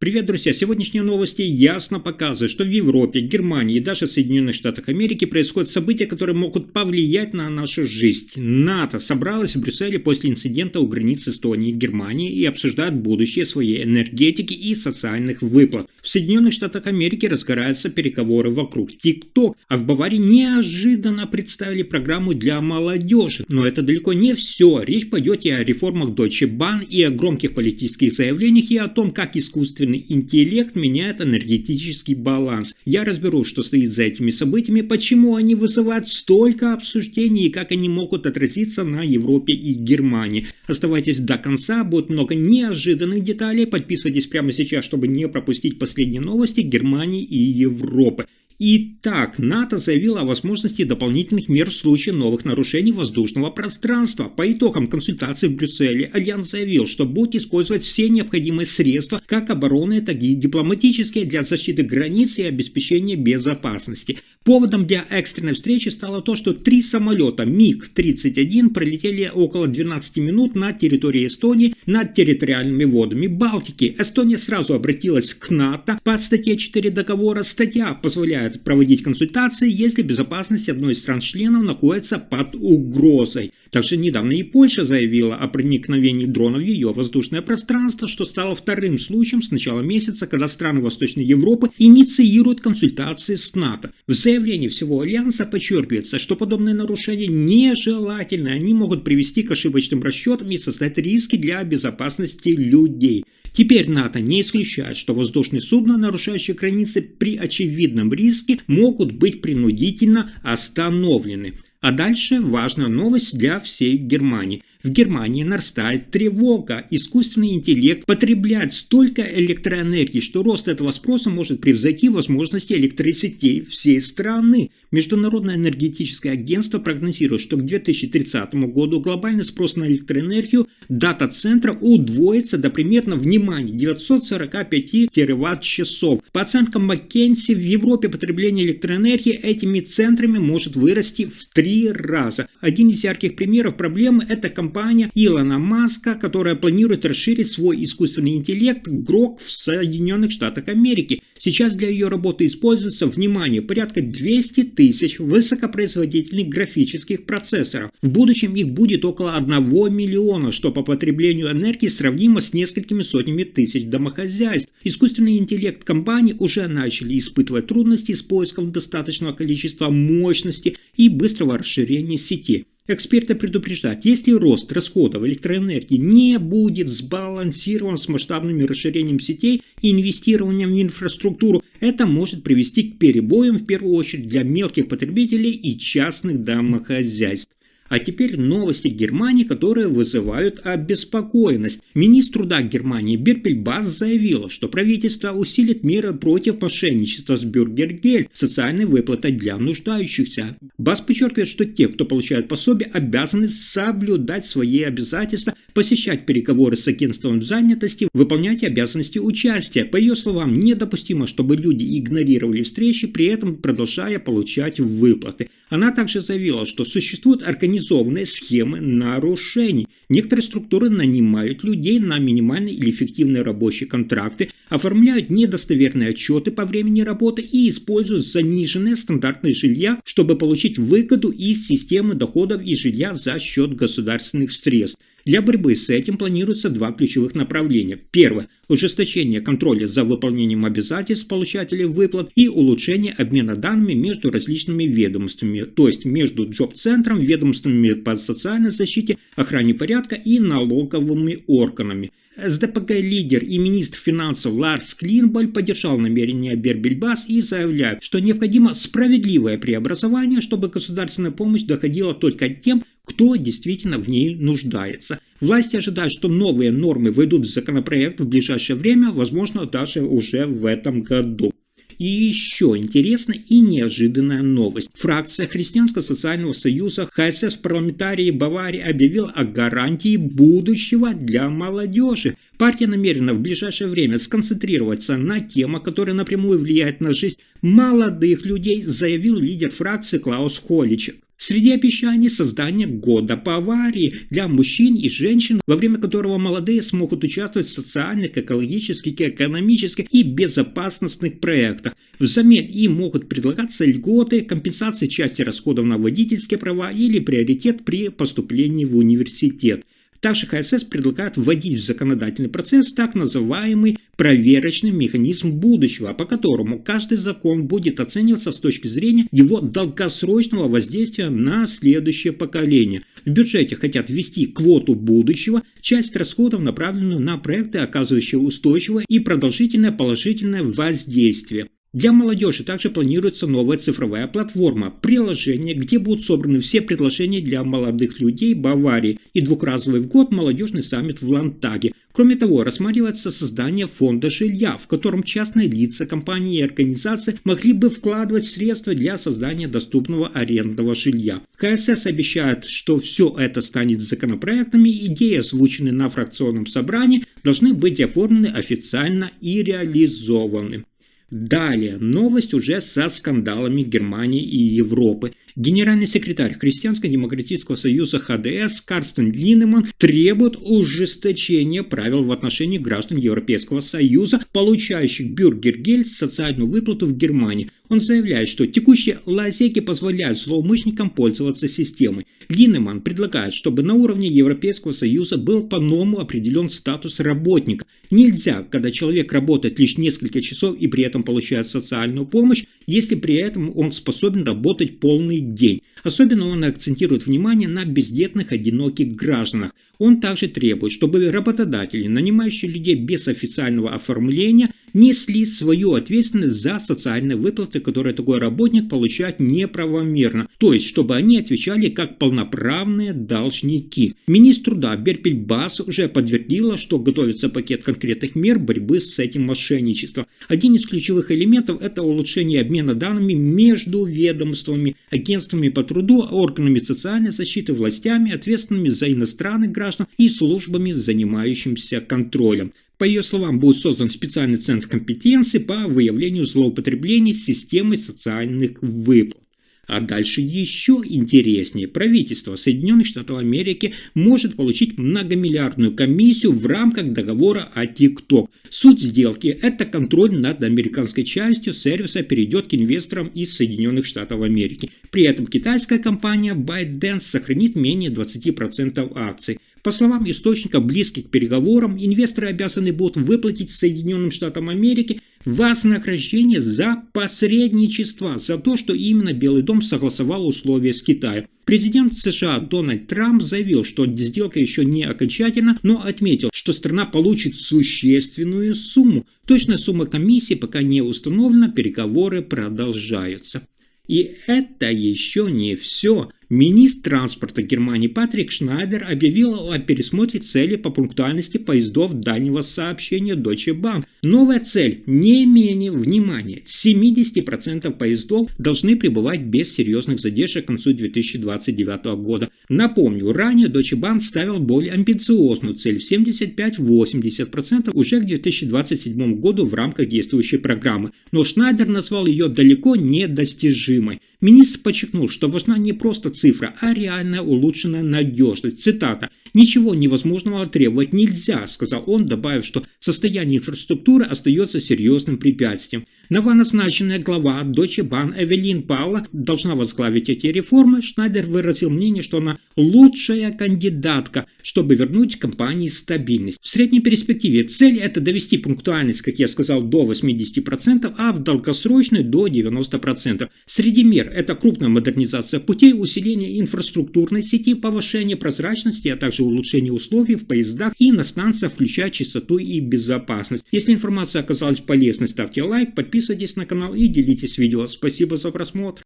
Привет, друзья! Сегодняшние новости ясно показывают, что в Европе, Германии и даже Соединенных Штатах Америки происходят события, которые могут повлиять на нашу жизнь. НАТО собралось в Брюсселе после инцидента у границ Эстонии и Германии и обсуждает будущее своей энергетики и социальных выплат. В Соединенных Штатах Америки разгораются переговоры вокруг TikTok, а в Баварии неожиданно представили программу для молодежи. Но это далеко не все. Речь пойдет и о реформах Deutsche Bahn, и о громких политических заявлениях, и о том, как искусственный интеллект меняет энергетический баланс. Я разберу, что стоит за этими событиями, почему они вызывают столько обсуждений и как они могут отразиться на Европе и Германии. Оставайтесь до конца, будет много неожиданных деталей. Подписывайтесь прямо сейчас, чтобы не пропустить последние новости Германии и Европы. Итак, НАТО заявило о возможности дополнительных мер в случае новых нарушений воздушного пространства. По итогам консультаций в Брюсселе Альянс заявил, что будет использовать все необходимые средства, как оборонные, так и дипломатические, для защиты границ и обеспечения безопасности. Поводом для экстренной встречи стало то, что 3 самолета МиГ-31 пролетели около 12 минут над территорией Эстонии над территориальными водами Балтики. Эстония сразу обратилась к НАТО по статье 4 договора. Статья позволяет проводить консультации, если безопасность одной из стран-членов находится под угрозой. Также недавно и Польша заявила о проникновении дронов в ее воздушное пространство, что стало вторым случаем с начала месяца, когда страны Восточной Европы инициируют консультации с НАТО. В заявлении всего Альянса подчеркивается, что подобные нарушения нежелательны, они могут привести к ошибочным расчетам и создать риски для безопасности людей. Теперь НАТО не исключает, что воздушные судна, нарушающие границы при очевидном риске, могут быть принудительно остановлены. А дальше важная новость для всей Германии. В Германии нарастает тревога. Искусственный интеллект потребляет столько электроэнергии, что рост этого спроса может превзойти возможности электросетей всей страны. Международное энергетическое агентство прогнозирует, что к 2030 году глобальный спрос на электроэнергию дата-центров удвоится до примерно, внимание, 945 тераватт-часов. По оценкам McKinsey, в Европе потребление электроэнергии этими центрами может вырасти в 3 раза. Один из ярких примеров проблемы – это компания Илона Маска, которая планирует расширить свой искусственный интеллект Grok в Соединенных Штатах Америки. Сейчас для ее работы используется, внимание, порядка 200 тысяч высокопроизводительных графических процессоров. В будущем их будет около 1 миллиона, что по потреблению энергии сравнимо с несколькими сотнями тысяч домохозяйств. Искусственный интеллект компании уже начали испытывать трудности с поиском достаточного количества мощности и быстрого расширения сети. Эксперты предупреждают, если рост расходов электроэнергии не будет сбалансирован с масштабным расширением сетей и инвестированием в инфраструктуру, это может привести к перебоям в первую очередь для мелких потребителей и частных домохозяйств. А теперь новости Германии, которые вызывают обеспокоенность. Министр труда Германии Берпель Бас заявила, что правительство усилит меры против мошенничества с Бюргергельд, социальной выплатой для нуждающихся. Бас подчеркивает, что те, кто получает пособие, обязаны соблюдать свои обязательства, посещать переговоры с агентством занятости, выполнять обязанности участия. По ее словам, недопустимо, чтобы люди игнорировали встречи, при этом продолжая получать выплаты. Она также заявила, что существуют организованные схемы нарушений. Некоторые структуры нанимают людей на минимальные или фиктивные рабочие контракты, оформляют недостоверные отчеты по времени работы и используют заниженные стандарты жилья, чтобы получить выгоду из системы доходов и жилья за счет государственных средств. Для борьбы с этим планируются 2 ключевых направления. Первое – ужесточение контроля за выполнением обязательств получателей выплат и улучшение обмена данными между различными ведомствами, то есть между Джоб-центром, ведомствами по социальной защите, охране порядка и налоговыми органами. СДПГ-лидер и министр финансов Ларс Клинболь поддержал намерения Берпель Бас и заявляет, что необходимо справедливое преобразование, чтобы государственная помощь доходила только тем, кто действительно в ней нуждается. Власти ожидают, что новые нормы войдут в законопроект в ближайшее время, возможно, даже уже в этом году. И еще интересная и неожиданная новость. Фракция Христианско-социального союза ХСС в парламентарии Баварии объявила о гарантии будущего для молодежи. Партия намерена в ближайшее время сконцентрироваться на темах, которые напрямую влияют на жизнь молодых людей, заявил лидер фракции Клаус Холичек. Среди обещаний создание года Баварии для мужчин и женщин, во время которого молодые смогут участвовать в социальных, экологических, экономических и безопасностных проектах. Взамен им могут предлагаться льготы, компенсации части расходов на водительские права или приоритет при поступлении в университет. Также ХСС предлагает вводить в законодательный процесс так называемый проверочный механизм будущего, по которому каждый закон будет оцениваться с точки зрения его долгосрочного воздействия на следующее поколение. В бюджете хотят ввести квоту будущего, часть расходов, направленную на проекты, оказывающие устойчивое и продолжительное положительное воздействие. Для молодежи также планируется новая цифровая платформа, приложение, где будут собраны все предложения для молодых людей Баварии и двухразовый в год молодежный саммит в Ландтаге. Кроме того, рассматривается создание фонда жилья, в котором частные лица, компании и организации могли бы вкладывать средства для создания доступного арендного жилья. ХСС обещает, что все это станет законопроектами, идеи, озвученные на фракционном собрании, должны быть оформлены официально и реализованы. Далее, новость уже со скандалами Германии и Европы. Генеральный секретарь Христианско-демократического союза ХДС Карстен Линнеман требует ужесточения правил в отношении граждан Европейского Союза, получающих бюргергельд, социальную выплату в Германии. Он заявляет, что текущие лазейки позволяют злоумышленникам пользоваться системой. Линнеман предлагает, чтобы на уровне Европейского Союза был по-новому определен статус работника. Нельзя, когда человек работает лишь несколько часов и при этом получает социальную помощь, если при этом он способен работать полный день. Особенно он акцентирует внимание на бездетных одиноких гражданах. Он также требует, чтобы работодатели, нанимающие людей без официального оформления, несли свою ответственность за социальные выплаты, которые такой работник получает неправомерно. То есть, чтобы они отвечали как полноправные должники. Министр труда Берпель Бас уже подтвердила, что готовится пакет конкретных мер борьбы с этим мошенничеством. Один из ключевых элементов – это улучшение обмена данными между ведомствами, агентствами по труду, органами социальной защиты, властями, ответственными за иностранных граждан и службами, занимающимися контролем. По ее словам, будет создан специальный центр компетенции по выявлению злоупотреблений системой социальных выплат. А дальше еще интереснее. Правительство Соединенных Штатов Америки может получить многомиллиардную комиссию в рамках договора о TikTok. Суть сделки – это контроль над американской частью сервиса перейдет к инвесторам из Соединенных Штатов Америки. При этом китайская компания ByteDance сохранит менее 20% акций. По словам источника, близких к переговорам, инвесторы обязаны будут выплатить Соединенным Штатам Америки вознаграждение за посредничество, за то, что именно Белый дом согласовал условия с Китаем. Президент США Дональд Трамп заявил, что сделка еще не окончательна, но отметил, что страна получит существенную сумму. Точная сумма комиссии пока не установлена, переговоры продолжаются. И это еще не все. Министр транспорта Германии Патрик Шнайдер объявил о пересмотре цели по пунктуальности поездов дальнего сообщения Deutsche Bahn. Новая цель не менее, внимания, 70% поездов должны прибывать без серьезных задержек к концу 2029 года. Напомню, ранее Deutsche Bahn ставил более амбициозную цель в 75-80% уже к 2027 году в рамках действующей программы, но Шнайдер назвал ее далеко недостижимой. Министр подчеркнул, что важна не просто цифра, а реальная улучшенная надежность. Цитата. «Ничего невозможного требовать нельзя», сказал он, добавив, что состояние инфраструктуры остается серьезным препятствием. Новоназначенная глава Deutsche Bahn Эвелин Паула должна возглавить эти реформы. Шнайдер выразил мнение, что она лучшая кандидатка, чтобы вернуть компании стабильность. В средней перспективе цель – это довести пунктуальность, как я сказал, до 80%, а в долгосрочной – до 90%. Среди мер – это крупная модернизация путей, усиление инфраструктурной сети, повышение прозрачности, а также улучшение условий в поездах и на станциях, включая чистоту и безопасность. Если информация оказалась полезной, ставьте лайк, подписывайтесь на канал и делитесь видео. Спасибо за просмотр.